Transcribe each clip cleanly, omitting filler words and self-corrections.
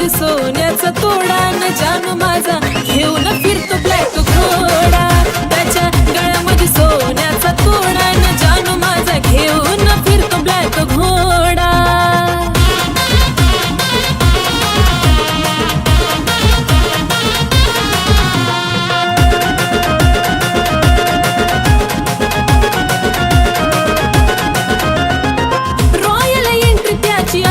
गळ्यामध्ये सोन्याचा तोडा न जानू माझा घेऊन फिरतो ब्लॅक घोडा. त्याच्या गळ्यामध्ये सोन्याचा तोडा न जानू माझा घेऊन फिरतो ब्लॅक घोडा.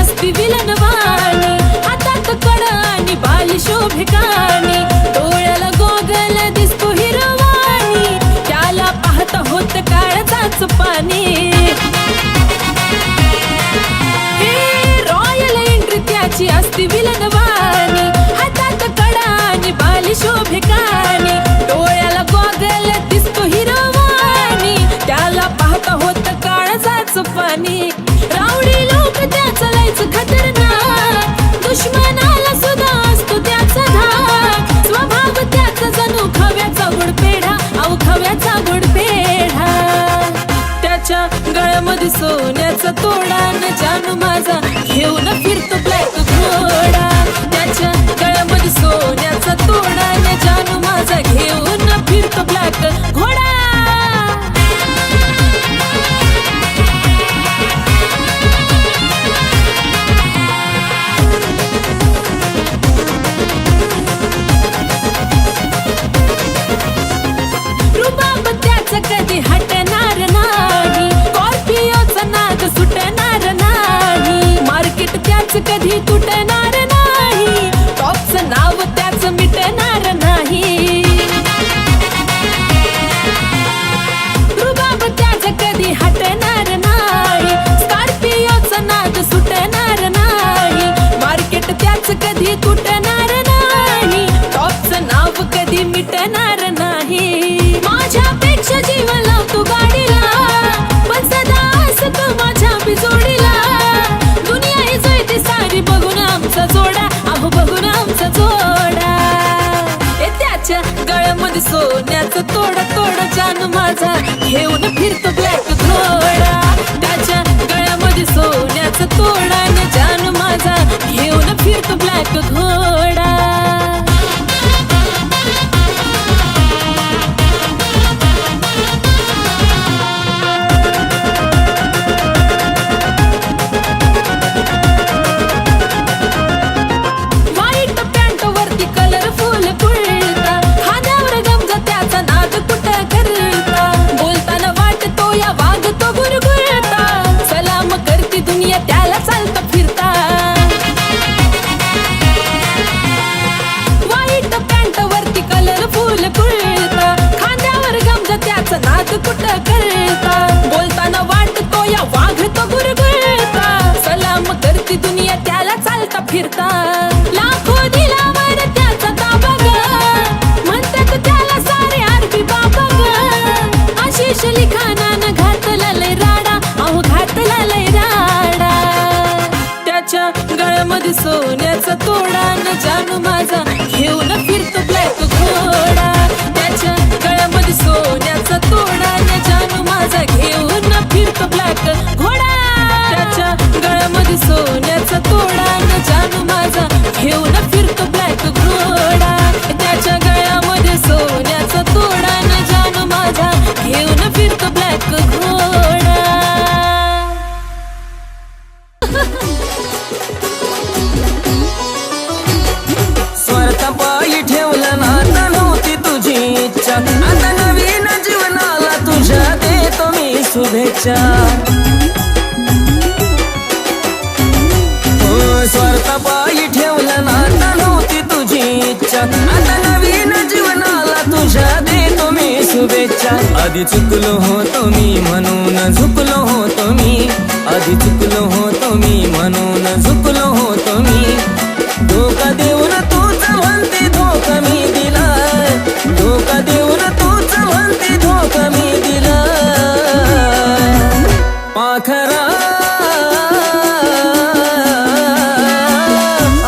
असती विलनवाणी, हातात कडा आणि बाली शोभिकानी, डोळ्याला गोगल दिसतो हिरवाणी, त्याला पाहत होत काळजाच पाणी. रॉयल एंट्री त्याची असती विलनवाणी, हातात कडा आणि बाली शोभिकानी, डोळ्याला गोगल दिसतो हिरवाणी, त्याला पाहत होत काळजाच पाणी. रावडी लोक त्याचा लयच खतरनाक, दुश्मनाला सुद्धा असतो त्याचा धाक. स्वभाव त्याचा जणू खव्याचा गुडपेढा, अहो खव्याचा गुडपेढा. त्याच्या गळ्यामध्ये सोन्याचा तोडा न जानू माझा घेऊन फिरतो ब्लॅक घोडा. त्याच्या गळ्यामध्ये सोन्याचा तोडा न जानू माझा घेऊन फिरतो ब्लॅक घोडा. कधी हटणार नाही, स्कॉर्पिओचा नाद सुटणार नाही, मार्केट त्याच कधी तुटणार नाही, टॉपचं नाव त्याच मिटणार नाही. रुबाब त्याच कधी हटणार नाही, स्कॉर्पिओचा नाद सुटणार नाही, मार्केट त्याच कधी तुटणार नाही, टॉपचं नाव कधी मिटणार नाही. माझ्यापेक्षा जीव लावतो गाडीला, पण सदा असतो माझ्या बिजोडीला. दुनिया ही जळते सारी बघून आमचा जोडा, अहो बघून आमचा जोडा. त्याच्या गळ्यामध्ये सोन्याचा तोडा तोडा जानू माझा घेऊन फिरतो ब्लॅक घोडा. त्याच्या गळ्यामध्ये सोन्याचा तोडा न जानू माझा घेऊन फिरतो ब्लॅक घोडा. त्याला चालता फिरता व्हाईट पॅन्ट वरती कलरफुल कुर्ता, खांद्यावर गमजा त्याचा नाद कुठं करता, बोलताना वाटतो या वाघ तो गुरगुरता, सलाम करती दुनिया त्याला चालता फिरता. लाखो दिलावर त्याचा ताबा ग, म्हणतात त्याला सारे आरबी बाबा ग. आशिष लिखाणानं घातला लय राडा, अहो घातला लय राडा. त्याच्या गळ्यामध्ये सोन्याचा तोडा न जानू माझा घेऊन फिरतो ब्लॅक घोडा. त्याच्या गळ्यामध्ये सोन्याचा तोडा न जानू माझा घेऊन फिरतो ब्लॅक घोडा. त्याच्या गळ्यामध्ये सोन्याचा तोडा न जानू माझा घेऊन फिरतो ब्लॅक घोडा. त्याच्या गळ्यामध्ये सोन्याचा तोडा न जानू माझा घेऊन फिरतो ब्लॅक घोडा. स्वार्थापायी ठेवलं नाता नव्हती तुझी इच्छा, आता नवीन जीवनाला तुझ्या देतो मी शुभेच्छा. हो स्वार्थापायी ठेवलं नाता नव्हती तुझी इच्छा, आता नवीन जीवनाला तुझ्या देतो मी शुभेच्छा. आधी चुकलो होतो मी म्हणून झुकलो होतो मी, आधी चुकलो होतो मी म्हणून झुकलो होतो मी. धोका देऊन तूच म्हणते धोका मी दिला, धोका देऊन तूच म्हणते धोका मी दिला. पाखरा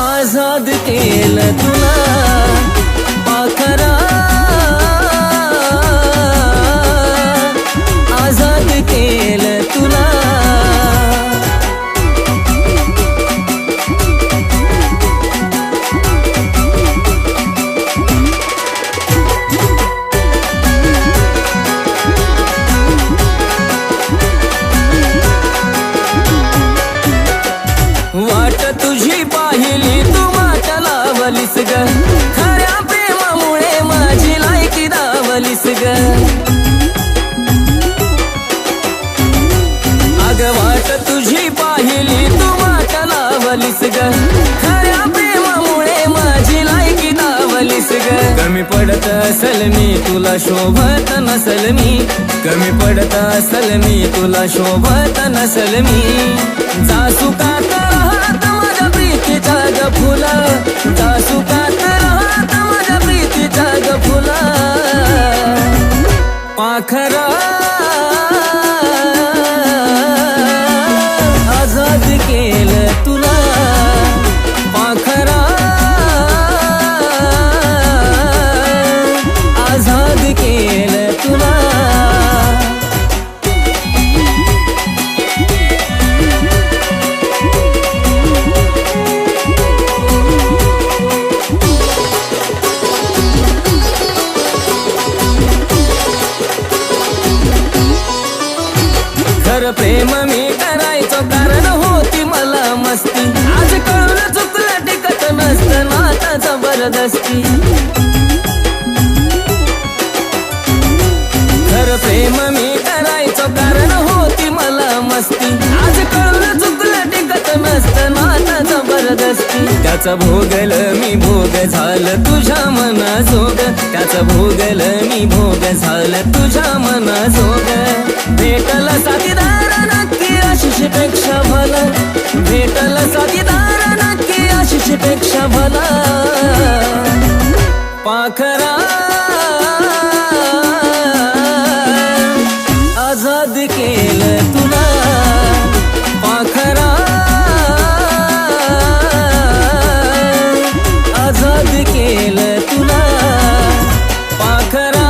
आझाद केलं तुला, पाखरा आझाद केलं तुला. ग खऱ्या प्रेमामुळे माझी लायकी दावलीस ग अग वाट तुझी पाहिली तू वाट लावलीस ग खऱ्या प्रेमामुळे माझी लायकी दावलीस ग कमी पडत असल मी तुला शोभत नसल मी कमी पडत असल मी तुला शोभत नसल मी जासुकात राहत माझ्या प्रीतीच्या ग फुला जासुकात राहत माझ्या प्रीतीच्या ग फुला पाखरा आजाद केलं तुला पाखरा आजाद केलं तुला खरं प्रेम मी करायचो कारण होती मला मस्ती आज कळून चुकलं टिकत नसतं नाता जबरदस्ती खरं प्रेम मी करायचो कारण होती मला मस्ती आज कळून चुकलं टिकत नसतं नाता जबरदस्ती त्याचा भोगल मी भोग झालं तुझ्या मनाजोग त्याचा भोगल मी भोग झालं तुझ्या मनाजोग भेटल साथीदार नक्की आशिषपेक्षा भला भेटल साथीदार नक्की आशिषपेक्षा भला पाखरा आजाद केलं तुला पाखरा आजाद केलं तुला पाखरा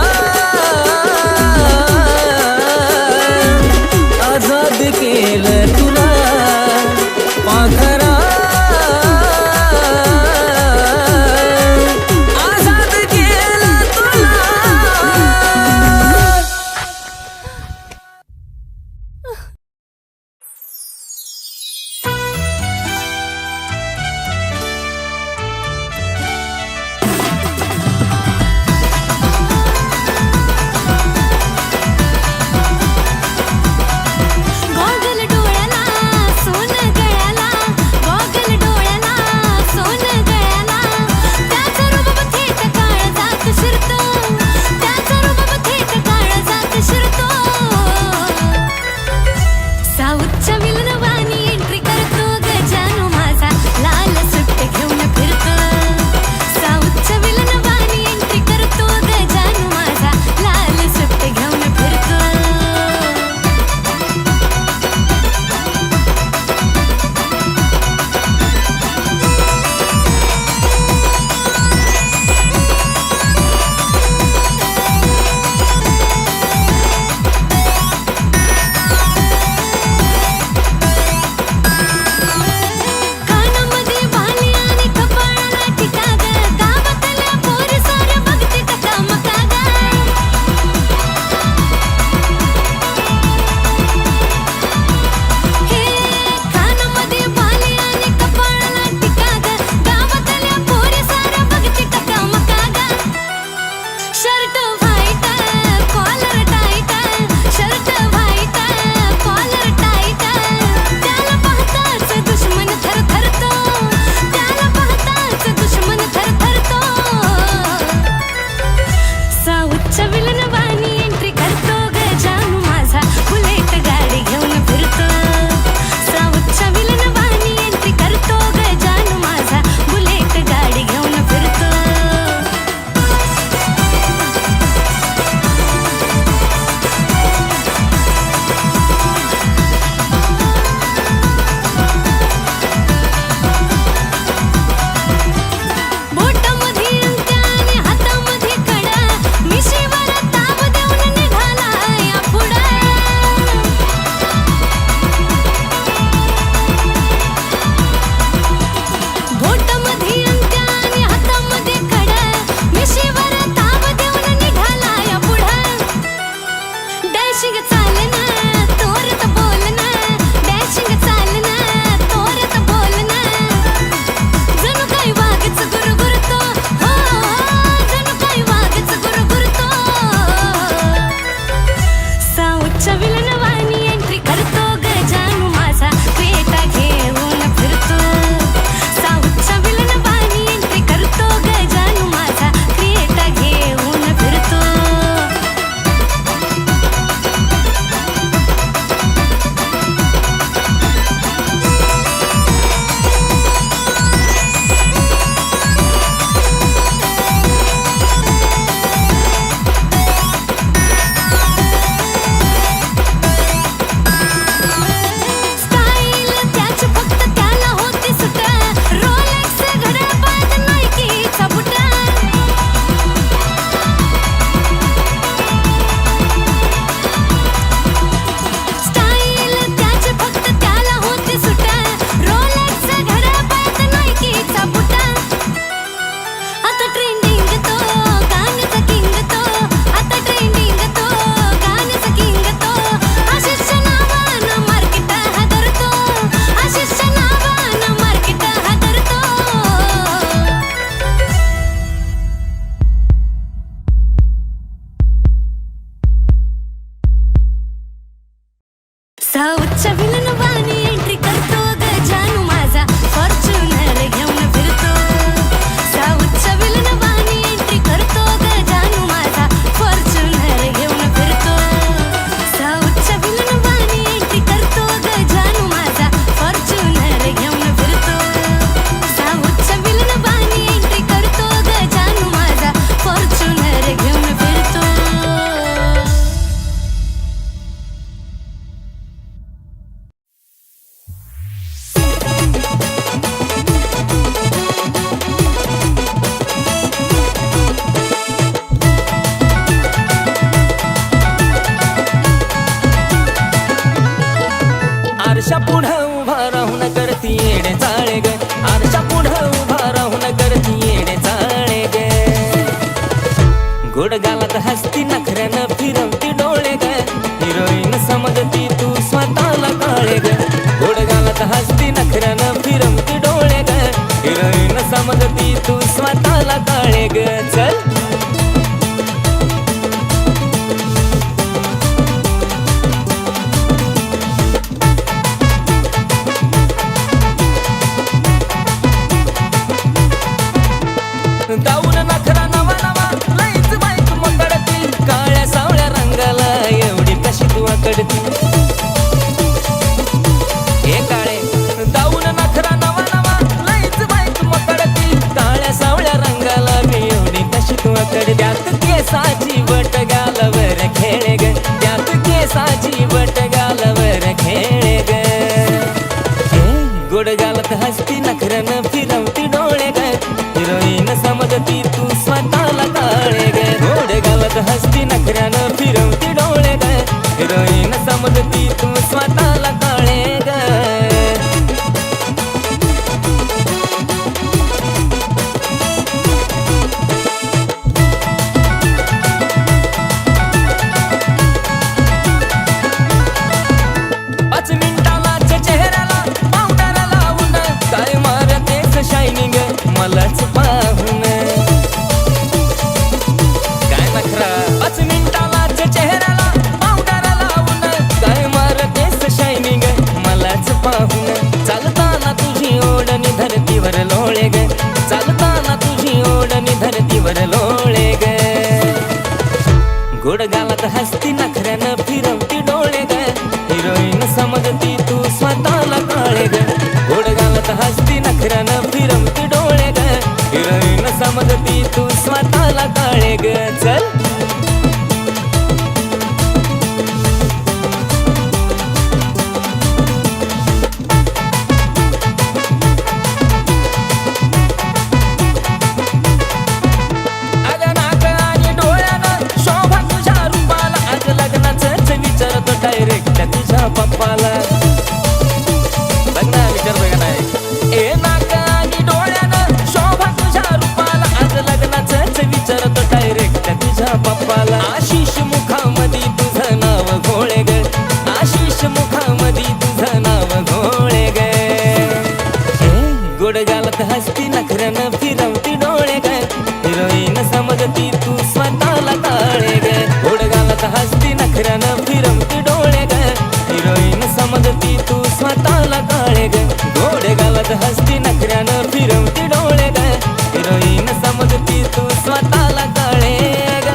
आजाद केलं तुला पाखरा आजाद केलं तुला साऊथच्या विलन वाणी एंट्री करतो ग जानू माझा फॉर्च्युनर घेऊन फिरतो साऊथच्या विलन वाणी एंट्री करतो ग जानू माझा फॉर्च्युनर घेऊन फिरतो साऊथच्या विलन वाणी एंट्री करतो ग जानू माझा फॉर्च्युनर घेऊन फिरतो साऊथच्या विलन वाणी एंट्री करतो ग जानू माझा फॉर्च्युनर घेऊन फिरतो आरशा पुढं उभा राहून करती येडे चाळे ग आरशा पुढं उभा राहून करती येडे चाळे ग गोड गालात हसती नखऱ्यानं फिरवती डोळे ग हिरोईन समजती तू स्वतःला काळे ग गोड गालात हसती नखऱ्यानं फिरवती डोळे ग हिरोईन समजती तू स्वतःला काळे ग चल गाऊन नखरा नवा नवा लईच बाईक मकडती काळ्या सावळ्या रंगाला एवढी कशी तू अकडती हे काळे गाऊन नखरा नवा नवा लईच बाईक मकडती काळ्या सावळ्या रंगाला मी एवढी कशी तू अकडती त्यात केसाची बट गालावर खेळे ग त्यात केसाची बट गालावर खेळे ग गोड गालात हसती नखऱ्यानं फिरवती डोळे ग हिरोईन समजती तू स्वतःला काळे ग गोड गालात हसती नखऱ्यानं फिरवती डोळे ग हिरोईन समजती तू स्वतःला काळे ग पाच मिनिटालाच चेहऱ्याला पावडर लावून काय मारतेस शायनिंग मलाच पाहून काय नखरा 5 मिनिटालाच चेहऱ्याला पावडर लावून काय मारतेस शायनिंग मलाच पाहून चालताना तुझी ओढणी धरतीवर लोळे ग चालताना तुझी ओढणी धरतीवर लोळे ग गोड गालात हसती नखऱ्यानं फिरवती डोळे ग हिरोईन समजती तू स्वतःला काळे ग गोड गालात हसती नखऱ्यानं फिरवती डोळे ग हिरोईन समजती तू स्वतःला काळे ग चल अगं नाक आणि डोळ्यानं शोभा तुझ्या रूपाला आज लग्नाचंच विचारतो डायरेक्ट तुझ्या पप्पाला लग्न विचारतोय का नाही ए नाक आणि डोळ्यानं शोभा तुझ्या रूपाला आज लग्नाचंच विचारतो डायरेक्ट तुझ्या पप्पाला आशिष मुखामध्ये तुझं नाव घोळे ग आशिष मुखामध्ये तुझं नाव घोळे ग गोड गालात हसती नखऱ्यानं फिरवती डोळे ग हिरोईन समजती तू स्वतःला काळे ग गोड गालात हसती नखऱ्यानं फिरवती डोळे ग हिरोईन समजती तू स्वतःला काळे ग गोड गालात हसती नखऱ्यानं फिरवती डोळे ग हिरोईन समजती तू स्वतःला काळे ग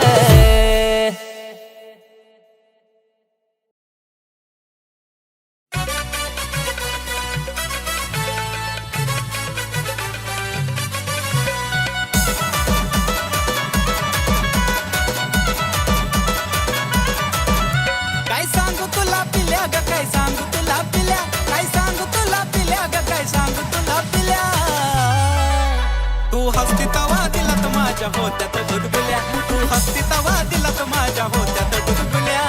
काय सांगू तुला पिल्या ग काय सांगू तुला पिल्या काय सांगू तुला पिल्या ग काय सांगू तुला पिल्या तू हसती तवा दिलात माझ्या होत्यात गुदगुल्या तू हसती तवा दिलात माझ्या होत्यात गुदगुल्या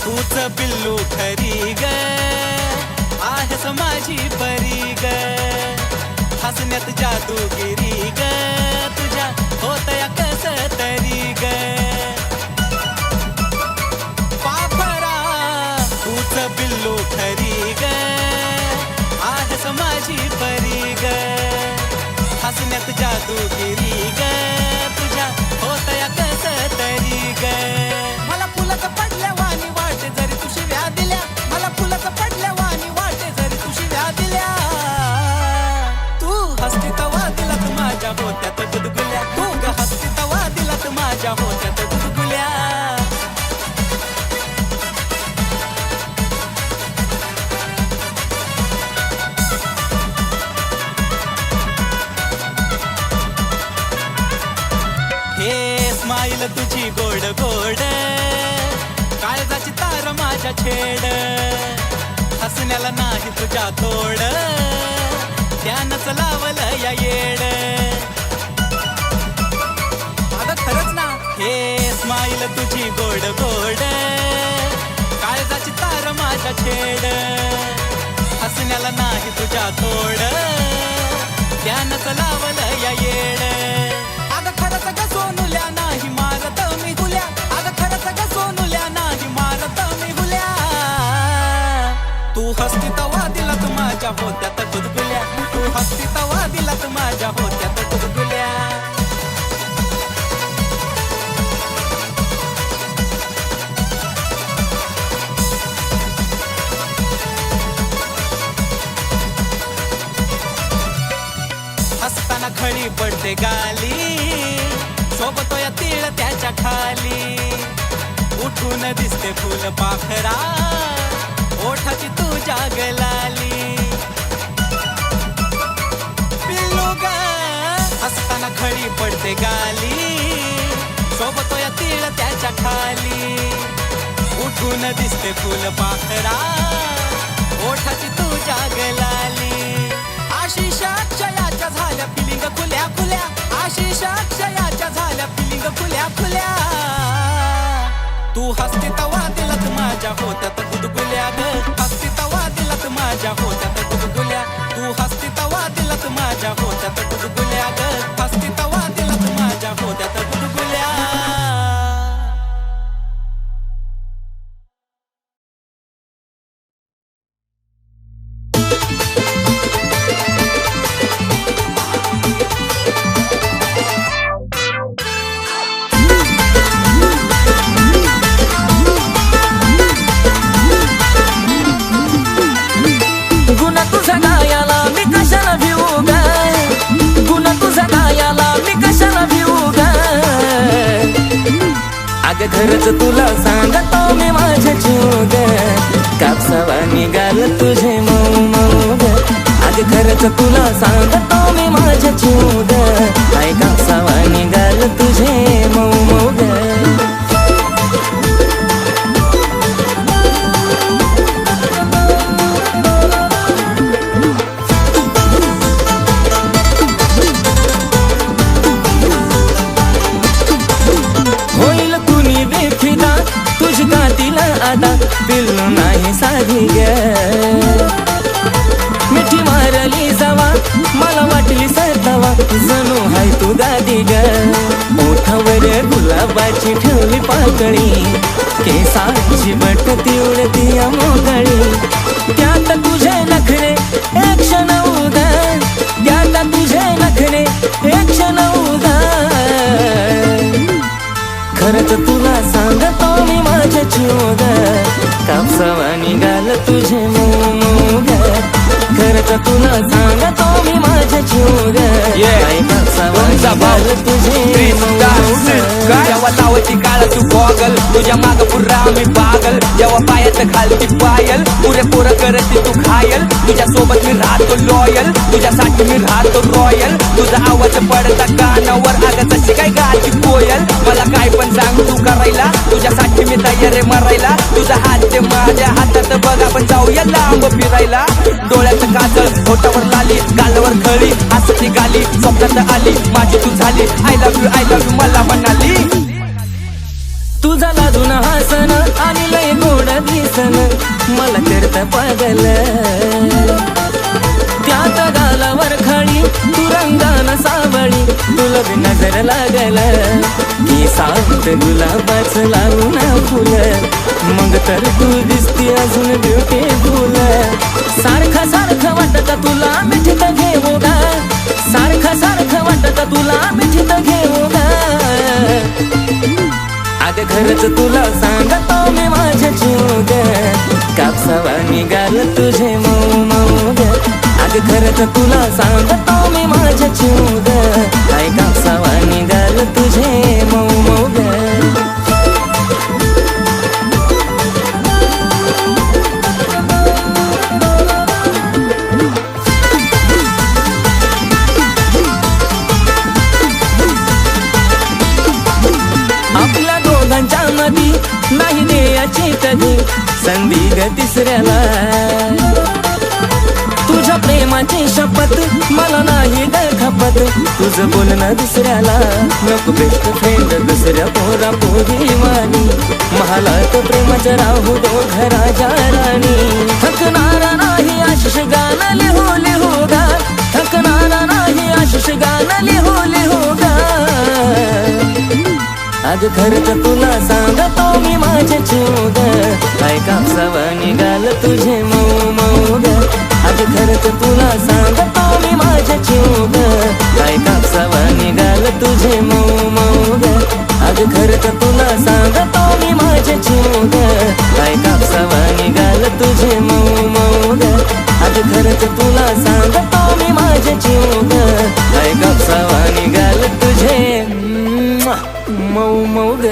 तूच बिल्लू खरी ग आहेस माझी परी ग हसण्यात जादूगिरी ग तुझ्या होतया कस तरी ग पापरा तूच बिल्लू खरी ग जादूगिरी ग तुझ्या होतया कस तरी ग मला फुलाचं पडल्या वाणी वाटे जरी तू शिव्या दिल्या मला फुलाचं पडल्या वाणी वाटे जरी तू शिव्या दिल्या तू हसती तवा दिलात माझ्या होत्यात गुदगुल्या तू ग हसती तवा दिलात माझ्या होत्यात गुदगुल्या हे स्माईल तुझी गोड गोड काळजाची तार माझ्या छेड हसण्याला नाही तुझ्या तोड त्यानंच लावलं या येड अगं खरंच ना हे स्माईल तुझी गोड गोड काळजाची तार माझ्या छेड हसण्याला नाही तुझ्या तोड त्यानंच लावलं या येड अगं खरंच ग सोनुल्या नाही मारत मी गुल्या अगं खरंच ग सोनुल्या नाही मारत मी गुल्या तू हसती तवा दिलात माझ्या होत्यात गुदगुल्या तू हसती तवा दिलात माझ्या होत्यात गुदगुल्या हसताना खळी पडते गाली सोबतो या तीळ त्याच्या खाली उठून दिसते फुल पाखरा ओठाची तू जागलाली पिल्लू ग हसताना खळी पडते गाली सोबतो या तीळ त्याच्या खाली उठून दिसते फुल पाखरा ओठाची तू जागलाली आशिष अक्षयाच्या झाल्या फिलिंग खुल्या खुल्या आशिष अक्षयाच्या झाल्या फिलिंग खुल्या खुल्या तू हसती तवा दिलात माझ्या होत्यात गुदगुल्या ग हसती तवा दिलात माझ्या होत्यात गुदगुल्या तू हसती तवा दिलात माझ्या होत्यात गुदगुल्या ग हसती तवा दिलात माझ्या होत्यात गुदगुल्या गुन्हा तुझा गायाला मी कशाला भिवू ग गुन्हा तुझा गायाला मी कशाला भिवू ग अग खरंच तुला सांगतो मी माझ्या जीव ग कापसावा निघाल तुझे मऊ मऊ ग अग खरंच तुला सांगतो मी माझ्या जीव ग काय कापसावा निघाल तुझे मऊ मऊ ग होईल कुणी बेफिदा तुझी गातीला आता पिल्लू नाही साधी ग मिठी मारली जावा मला वाटली सरतावा जणू हाय तू दादी ग ओठावर गुलाबाची ठेवली पाकळी केसाची बटती उडती मोकळी त्यात तुझे नखरे एक क्षण उदा त्यात तुझे नखरे एक क्षण उदा खरंच तुला सांगतो मी माझ्या जीव ग कापसावा निघाल तुझे मोग खरंच तुला सांगतो मी माझ्या जीव ग कापसावा निघाल तुझे जेव्हा लावती काळ तू गॉगल तुझ्या माग पुर्रा मी पागल जेव्हा पायात घालती पायल पुरे पोरं करते तू घायल तुझ्या सोबत मी राहतो लॉयल तुझ्यासाठी मी राहतो रॉयल तुझा आवाज पडता कानावर अगं तशी काय गाती कोयल मला काय पण सांग तू करायला तुझ्यासाठी मी तयार आहे मरायला तुझा हात ते माझ्या हातात बघ आपण जाऊया लांब फिरायला डोळ्याचं काजळ होटावर लाली गालावर खळी हसती गाली स्वप्नात आली माझी तू झाली आय लव्ह यू मला म्हणाली तुझा लाजून हसन आणि लय गोड दिसन मला करत पागल त्यात गालावर खळी तू रंगान सावळी तुला बी नजर लागल की सावत गुलाबाच लावून फुल मग तर तू दिसती अजून ब्युटीफुल सारखं सारखं वाटत तुला मिठीत घेऊ गा सारखं सारखं वाटत तुला मिठीत घेऊ ग अग खरंच तुला सांगतो मी माझ्या जीव ग कापसावा निघाल तुझे मऊ मऊ ग अग खरंच तुला सांगतो मी माझ्या जीव ग काय कापसावा निघाल तुझे मऊ मऊ ग आपल्या दोघांच्या मधी नाही द्यायची कधी संधी ग तिसऱ्याला तुझ्या प्रेमाची शपथ मला नाही ग खपत तुझं बोलणं दुसऱ्याला नको बेस्ट फ्रेंड दुसऱ्या पोरा पोरी वाणी महालात प्रेमाच्या राहू दो घराच्या राणी थकणारा नाही आशिष गाणं लिहू लिहू गा थकणारा नाही आशिष गाणं लिहू लिहू गा अग खरंच तुला सांगतो मी माझे जीव ग काय कापसावा निघाल तुझे मऊ मऊ ग अग खरंच तुला सांगतो मी माझे जीव ग काय कापसावा निघाल तुझे मऊ मऊ ग अग खरंच तुला सांगतो मी माझे जीव ग काय कापसावा निघाल तुझे मऊ मऊ ग अग खरंच तुला सांगतो मी माझे जीव ग काय कापसावा निघाल तुझे मऊ मऊ ग